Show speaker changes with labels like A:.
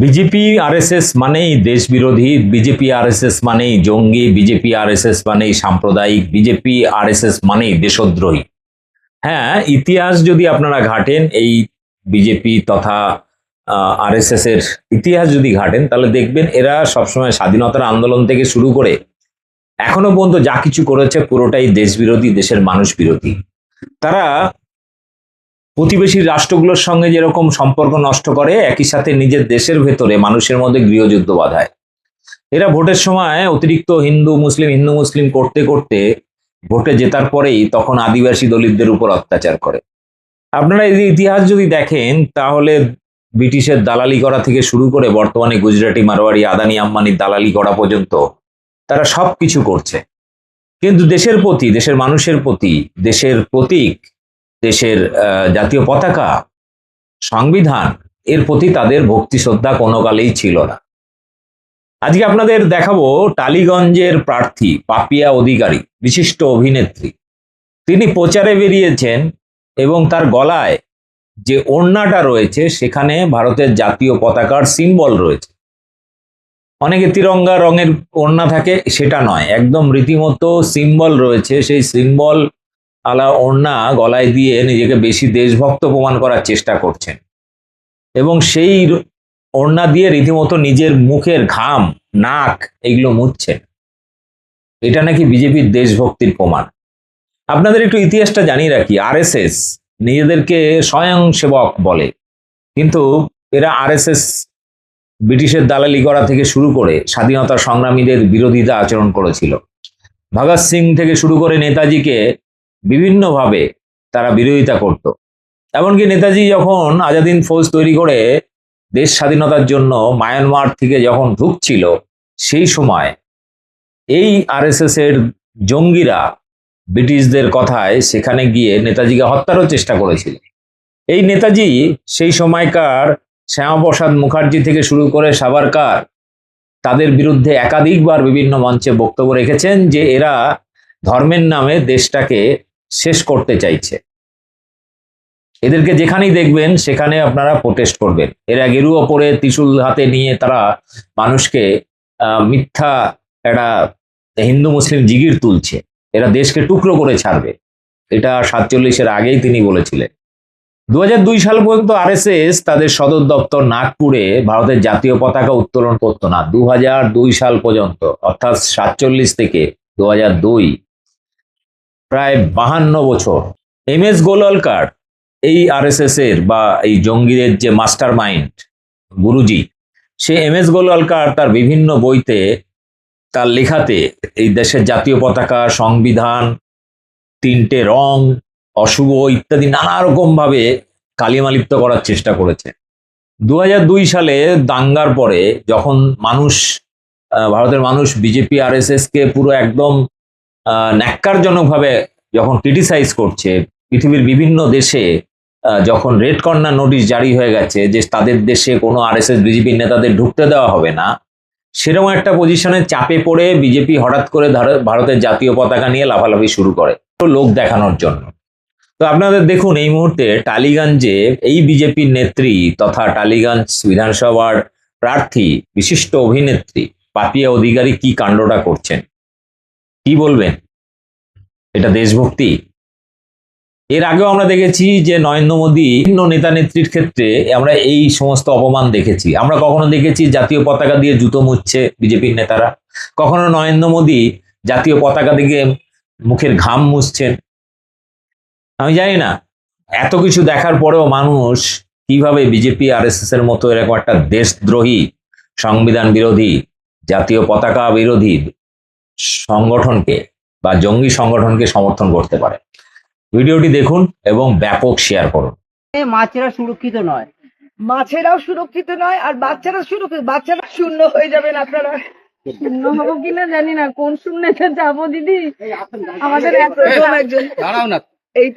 A: BJP RSS মানেই দেশ বিরোধী, বিজেপি আরএসএস মানেই জঙ্গি, বিজেপি আরএসএস মানেই সাম্প্রদায়িক, বিজেপি আরএসএস মানেই দেশদ্রোহী। হ্যাঁ, ইতিহাস যদি আপনারা ঘাটেন, এই বিজেপি তথা আরএসএস এর ইতিহাস যদি ঘাটেন, তাহলে দেখবেন এরা সবসময় স্বাধীনতার আন্দোলন থেকে শুরু করে এখনো পর্যন্ত যা কিছু করেছে পুরোটাই দেশ বিরোধী, দেশের মানুষ বিরোধী। তারা প্রতিবেশী রাষ্ট্রগুলোর সঙ্গে যেরকম সম্পর্ক নষ্ট করে, একই সাথে নিজের দেশের ভেতরে মানুষের মধ্যে গৃহযুদ্ধ বাধায়। এরা ভোটের সময় অতিরিক্ত হিন্দু মুসলিম করতে করতে ভোটে জেতার পরেই তখন আদিবাসী দলিতদের উপর অত্যাচার করে। আপনারা এই ইতিহাস যদি দেখেন, তাহলে ব্রিটিশের দালালি করা থেকে শুরু করে বর্তমানে গুজরাটি, মারোয়ারি, আদানি, আম্বানি দালালি করা পর্যন্ত তারা সবকিছু করছে। কিন্তু দেশের প্রতি, দেশের মানুষের প্রতি, দেশের প্রতীক, দেশের জাতীয় পতাকা, সংবিধান, এর প্রতি তাদের ভক্তি শ্রদ্ধা কোনো কালেই ছিল না। আজকে আপনাদের দেখাবো টালিগঞ্জের প্রার্থী পাপিয়া অধিকারী, বিশিষ্ট অভিনেত্রী। তিনি প্রচারে বেরিয়েছেন এবং তার গলায় যে ওড়নাটা রয়েছে সেখানে ভারতের জাতীয় পতাকার সিম্বল রয়েছে। অনেকে তিরঙ্গা রঙের ওড়না থাকে, সেটা নয়, একদম রীতিমতো সিম্বল রয়েছে। সেই সিম্বল আলা ওড়না গলায় দিয়ে নিজেকে বেশি দেশভক্ত প্রমাণ করার চেষ্টা করছেন এবং সেই ওড়না দিয়ে রীতিমতো নিজের মুখের ঘাম, নাক এগুলো মুছছেন। এটা নাকি বিজেপির দেশভক্তির প্রমাণ। আপনাদের একটু ইতিহাসটা জানিয়ে রাখি, আরএসএস নিজেদেরকে স্বয়ংসেবক বলে, কিন্তু এরা আরএসএস ব্রিটিশের দালালি করা থেকে শুরু করে স্বাধীনতা সংগ্রামীদের বিরোধিতা আচরণ করেছিল। ভগৎ সিং থেকে শুরু করে নেতাজিকে বিভিন্নভাবে তারা বিরোধিতা করত। এমনকি নেতাজি যখন আজাদ হিন্দ ফৌজ তৈরি করে দেশ স্বাধীনতার জন্য মায়ানমার থেকে যখন ঢুকছিল, সেই সময় এই আরএসএস এর জঙ্গিরা ব্রিটিশদের কথায় সেখানে গিয়ে নেতাজিকে হত্যারও চেষ্টা করেছিল। এই নেতাজি সেই সময়কার শ্যামাপ্রসাদ মুখার্জি থেকে শুরু করে সাভারকার, তাদের বিরুদ্ধে একাধিকবার বিভিন্ন মঞ্চে বক্তব্য রেখেছেন যে এরা ধর্মের নামে দেশটাকে শেষ করতে চাইছে। এদেরকে যেখানেই দেখবেন সেখানে আপনারা প্রোটেস্ট করবেন। এরা গেরুয়া পরে ত্রিশূল হাতে নিয়ে তারা মানুষকে মিথ্যা একটা হিন্দু মুসলিম জিগির তুলছে, এরা দেশকে টুকরো করে ছাড়বে। এটা 47-এর আগেই তিনি বলেছিলেন। 2002 সাল পর্যন্ত আরএসএস তাদের সদর দপ্তর নাগপুরে ভারতের জাতীয় পতাকা উত্তোলন করতো না। 2002 সাল পর্যন্ত, অর্থাৎ 47 থেকে 2002, প্রায় 52 বছর। এম.এস. গোলওয়ালকার, এই আরএসএস এর বা এই জঙ্গিদের যে মাস্টার মাইন্ড, গুরুজি, সে এম.এস. গোলওয়ালকার তার বিভিন্ন বইতে, তার লেখাতে এই দেশের জাতীয় পতাকা, সংবিধান, 3টে রং, অশুভ ইত্যাদি নানা রকম ভাবে কালিমালিপ্ত করার চেষ্টা করেছে। 2002 সালে দাঙ্গার পরে যখন ভারতের মানুষ বিজেপি আরএসএস কে পুরো একদম ন্যাক্কারজনকভাবে যখন ক্রিটিসাইজ করছে, পৃথিবীর বিভিন্ন দেশে যখন রেড কর্নার নোটিশ জারি হয়ে গেছে যে তাদের দেশে কোনো আরএসএস বিজেপি নেতাদের ঢুকতে দেওয়া হবে না, সেরকম একটা পজিশনে চাপে পড়ে বিজেপি হঠাৎ করে ভারতের জাতীয় পতাকা নিয়ে লাফালাফি শুরু করে লোক দেখানোর জন্য। তো আপনাদের দেখুন, এই মুহূর্তে টালিগঞ্জে এই বিজেপির নেত্রী তথা টালিগঞ্জ বিধানসভার প্রার্থী বিশিষ্ট অভিনেত্রী পাপিয়া অধিকারী কি কাণ্ডটা করছেন, কি বলবেন? এটা দেশভক্তি? এর আগেও আমরা দেখেছি যে নরেন্দ্র মোদী বিভিন্ন নেতা নেত্রীর ক্ষেত্রে আমরা এই সমস্ত অপমান দেখেছি। আমরা কখনো দেখেছি জাতীয় পতাকা দিয়ে জুতো মুছছে বিজেপির নেতারা, কখনো নরেন্দ্র মোদী জাতীয় পতাকা দিকে মুখের ঘাম মুছছেন। আমি জানি না এত কিছু দেখার পরেও মানুষ কিভাবে বিজেপি আরএসএস এর মতো এরকম একটা দেশদ্রোহী, সংবিধান বিরোধী, জাতীয় পতাকা বিরোধী সংগঠনকে বা জঙ্গি সংগঠনকে সমর্থন করতে পারে। ভিডিওটি দেখুন এবং ব্যাপক শেয়ার করুন।
B: মাছেরা সুরক্ষিত নয়,
C: মাছেরাও সুরক্ষিত নয়, আর বাচ্চারা সুরক্ষিত। বাচ্চারা শূন্য হয়ে যাবেন আপনারা।
D: শূন্য হবো কিনা জানি না, কোন শূন্যতে যাবো দিদি? আমাদের
C: একজন
B: দাঁড়াও না,
C: এই